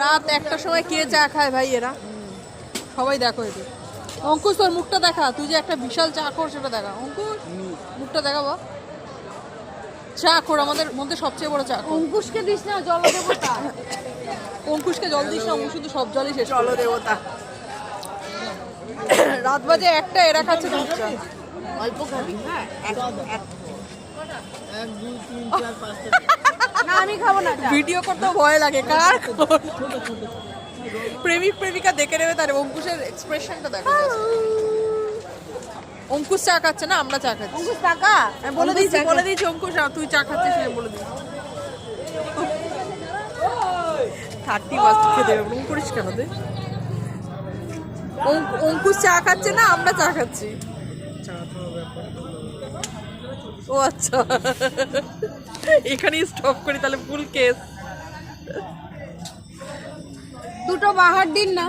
রাত 1টার সময় কে চা খায় ভাই এরা সবাই দেখো এদের। অঙ্কুশ তোর মুখটা দেখা, তুই যে একটা বিশাল চা খোর সেটা দেখা। অঙ্কুশ মুখটা দেখাবো। চা খোর আমাদের মধ্যে সবচেয়ে বড় চা খোর। অঙ্কুশকে দিস না, জল দেবতা। অঙ্কুশকে জল দিস না, অঙ্কুশ শুধু সব জলই শেষ। জল দেবতা। রাত বাজে 1টা, এরা খাচ্ছে দুধ চা। অল্প খাবি, হ্যাঁ? না আমি খাবো না। ভিডিও করতেও ভয় লাগে কার খোর? প্রেমিক প্রেমিকা দেখে নেবে তার। অঙ্কুশের এক্সপ্রেশনটা দেখো। অঙ্কুশ চা খাচ্ছে না, আমরা চা খাচ্ছি। অঙ্কুশ টাকা বলে দিয়েছি অঙ্কুশ তুই চা খাচ্ছিস বলে দিয়েছি। 30 বাজতে খেতে হবে। করিস কেন তুই? অঙ্কুশ চা খাচ্ছে না, আমরা চা খাচ্ছি। ও আচ্ছা, এখানেই স্টপ করি তাহলে ফুল কেস। দুটো বাহার দিন না।